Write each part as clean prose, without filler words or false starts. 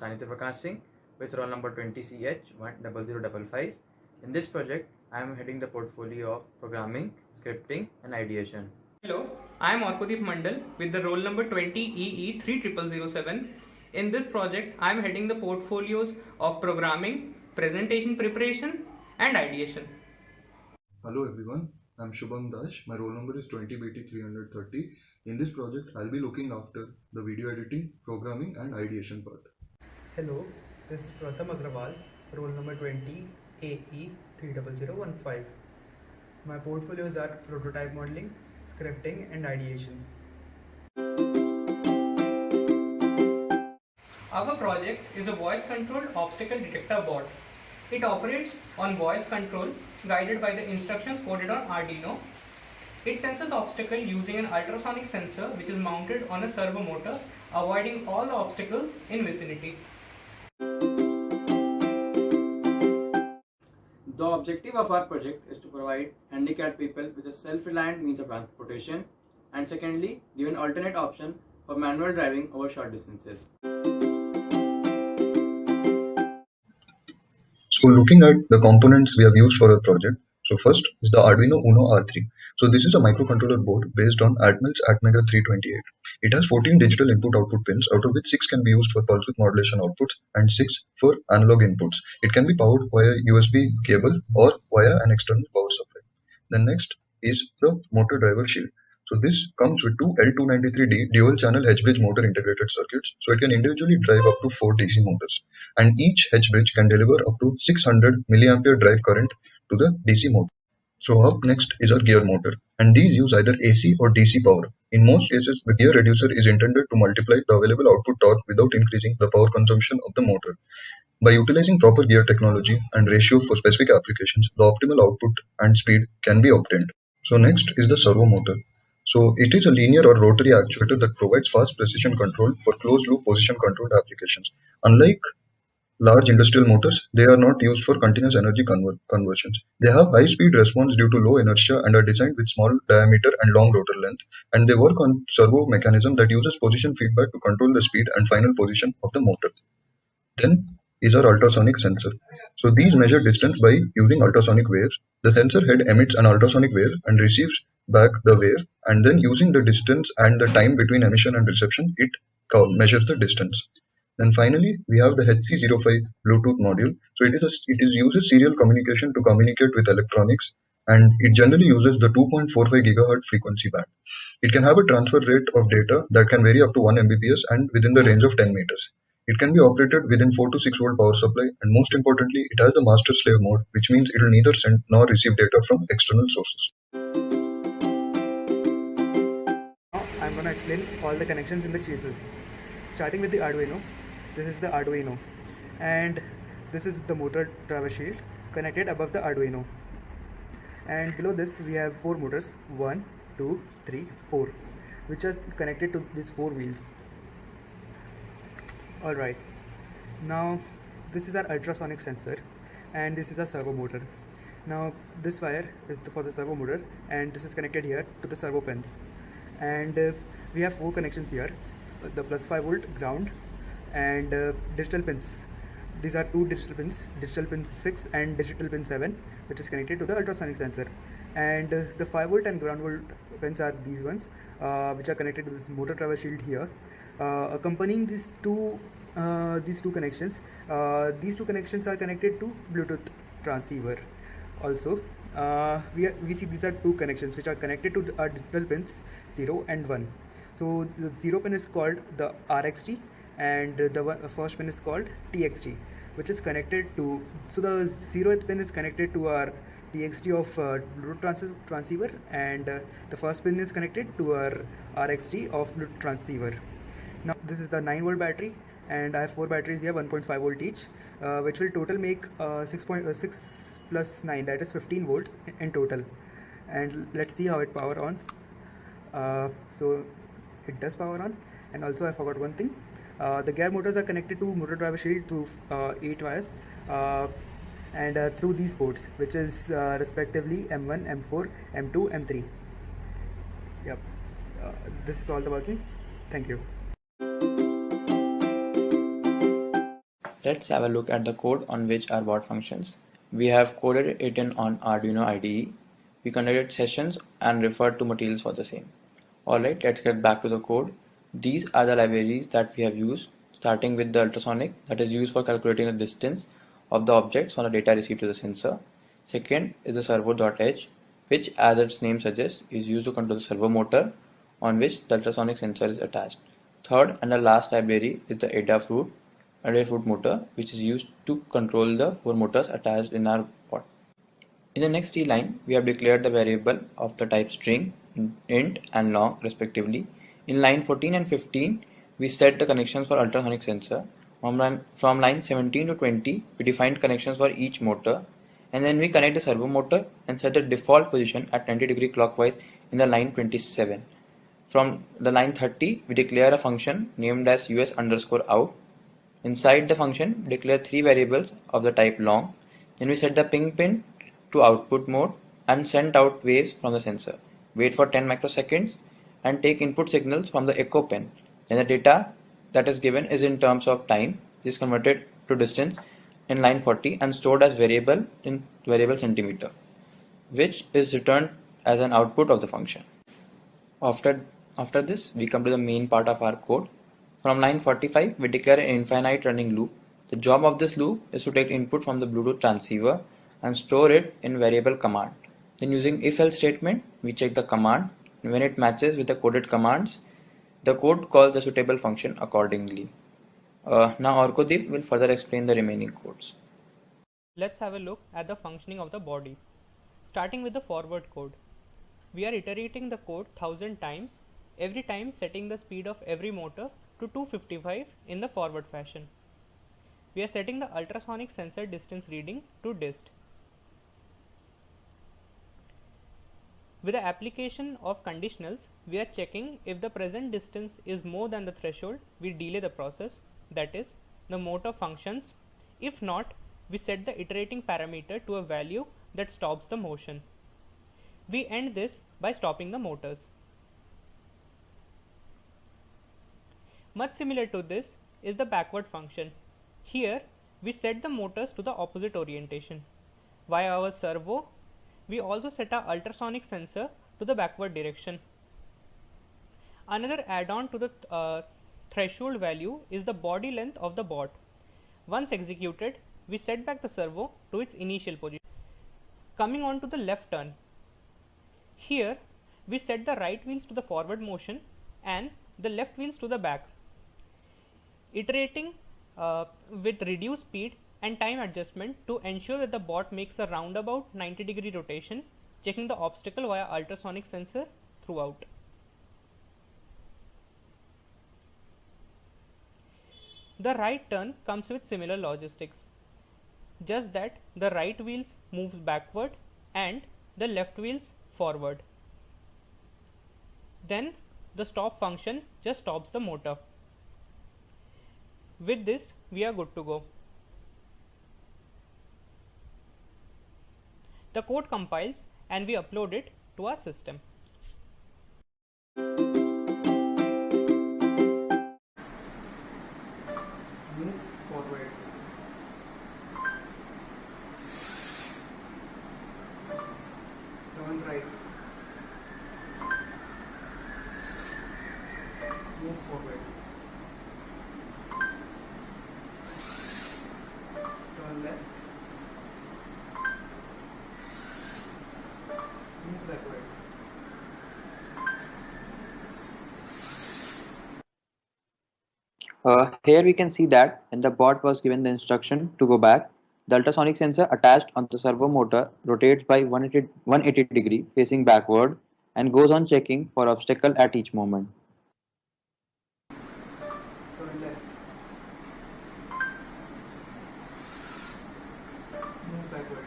Sanidhya Prakash Singh with roll number 20CH10055. In this project, I am heading the portfolio of programming, scripting and ideation. Hello, I am Aorkodeep Mandal with the roll number 20EE30007. In this project, I am heading the portfolios of programming, presentation preparation and ideation. Hello everyone, I am Shubham Dash. My roll number is 20BT330. In this project, I'll be looking after the video editing, programming and ideation part. Hello, this is Pratham Agrawal, roll number 20AE30015. My portfolios are prototype modeling, scripting and ideation. Our project is a voice-controlled obstacle detector bot. It operates on voice control guided by the instructions coded on ARDUINO. It senses obstacle using an ultrasonic sensor which is mounted on a servo motor, avoiding all the obstacles in vicinity. The objective of our project is to provide handicapped people with a self-reliant means of transportation, and secondly, give an alternate option for manual driving over short distances. So looking at the components we have used for our project, so first is the Arduino Uno R3. So this is a microcontroller board based on Atmel's Atmega 328. It has 14 digital input-output pins, out of which 6 can be used for pulse width modulation outputs and 6 for analog inputs. It can be powered via USB cable or via an external power supply. Then next is the motor driver shield. So this comes with two L293D dual channel H-bridge motor integrated circuits, so it can individually drive up to 4 DC motors, and each H-bridge can deliver up to 600 milliampere drive current to the DC motor. So up next is our gear motor, and these use either AC or DC power. In most cases, the gear reducer is intended to multiply the available output torque without increasing the power consumption of the motor. By utilizing proper gear technology and ratio for specific applications, the optimal output and speed can be obtained. So next is the servo motor. So it is a linear or rotary actuator that provides fast precision control for closed loop position controlled applications. Unlike large industrial motors, they are not used for continuous energy conversions. They have high speed response due to low inertia and are designed with small diameter and long rotor length, and they work on servo mechanism that uses position feedback to control the speed and final position of the motor. Then is our ultrasonic sensor. So these measure distance by using ultrasonic waves. The sensor head emits an ultrasonic wave and receives back the wave, and then using the distance and the time between emission and reception, it measures the distance. Then finally, we have the HC05 Bluetooth module. So it uses serial communication to communicate with electronics, and it generally uses the 2.45 GHz frequency band. It can have a transfer rate of data that can vary up to 1 Mbps and within the range of 10 meters. It can be operated within 4 to 6 volt power supply, and most importantly, it has the master slave mode, which means it will neither send nor receive data from external sources. Now I'm going to explain all the connections in the chases. Starting with the Arduino, this is the Arduino, and this is the motor driver shield connected above the Arduino. And below this we have 4 motors, 1, 2, 3, 4, which are connected to these 4 wheels. Alright, now this is our ultrasonic sensor, and this is our servo motor. Now this wire is for the servo motor, and this is connected here to the servo pins. And we have 4 connections here, the plus 5 volt ground and digital pins. These are 2 digital pins, digital pin 6 and digital pin 7, which is connected to the ultrasonic sensor. And the 5 volt and ground volt pins are these ones, which are connected to this motor driver shield here. Accompanying these two connections, these two connections are connected to Bluetooth transceiver. Also, we see these are 2 connections which are connected to our digital pins 0 and 1. So the 0 pin is called the RXT, and the first pin is called TXT, which is connected to. So the 0th pin is connected to our TXT of Bluetooth transceiver, and the first pin is connected to our RXT of Bluetooth transceiver. Now this is the 9 volt battery, and I have 4 batteries here, 1.5 volt each, which will total make 6 plus 9, that is 15 volts in total. And let's see how it power on. So it does power on. And also I forgot one thing, the gear motors are connected to motor driver shield through 8 wires, and through these ports, which is respectively M1, M4, M2, M3. Yep, this is all the working. Thank you. Let's have a look at the code on which our bot functions. We have coded it in on Arduino IDE. We conducted sessions and referred to materials for the same. Alright, let's get back to the code. These are the libraries that we have used, starting with the ultrasonic that is used for calculating the distance of the objects on the data received to the sensor. Second is the servo.h, which as its name suggests is used to control the servo motor on which the ultrasonic sensor is attached. Third and the last library is the Aorkodeep motor, which is used to control the four motors attached in our bot. In the next three lines, we have declared the variable of the type string, int and long respectively. In line 14 and 15, we set the connections for ultrasonic sensor. From line 17 to 20, we defined connections for each motor, and then we connect the servo motor and set the default position at 90° clockwise in the line 27. From the line 30, we declare a function named as us_out. Inside the function, we declare three variables of the type long. Then we set the ping pin to output mode and send out waves from the sensor. Wait for 10 microseconds and take input signals from the echo pin. Then the data that is given is in terms of time, is converted to distance in line 40 and stored as variable in variable centimeter, which is returned as an output of the function. After this, we come to the main part of our code. From line 45, we declare an infinite running loop. The job of this loop is to take input from the Bluetooth transceiver and store it in variable command. Then using if-else statement, we check the command, and when it matches with the coded commands, the code calls the suitable function accordingly. Now Aorkodeep will further explain the remaining codes. Let's have a look at the functioning of the body. Starting with the forward code. We are iterating the code 1000 times, every time setting the speed of every motor to 255 in the forward fashion. We are setting the ultrasonic sensor distance reading to dist. With the application of conditionals, we are checking if the present distance is more than the threshold, we delay the process, that is, the motor functions. If not, we set the iterating parameter to a value that stops the motion. We end this by stopping the motors. Much similar to this is the backward function. Here, we set the motors to the opposite orientation. Via our servo, we also set our ultrasonic sensor to the backward direction. Another add-on to the threshold value is the body length of the bot. Once executed, we set back the servo to its initial position. Coming on to the left turn. Here, we set the right wheels to the forward motion and the left wheels to the back. Iterating with reduced speed and time adjustment to ensure that the bot makes a roundabout 90° rotation, checking the obstacle via ultrasonic sensor throughout. The right turn comes with similar logistics, just that the right wheels moves backward and the left wheels forward. Then the stop function just stops the motor. With this, we are good to go. The code compiles and we upload it to our system. Move forward. Turn right. Move forward. Turn left. Move backward. Here we can see that when the bot was given the instruction to go back, the ultrasonic sensor attached on the servo motor rotates by 180 facing backward and goes on checking for obstacle at each moment. Turn left. Move backward.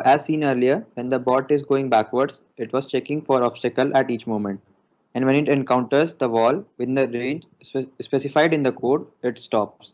As seen earlier, when the bot is going backwards, it was checking for obstacle at each moment. And when it encounters the wall within the range specified in the code, it stops.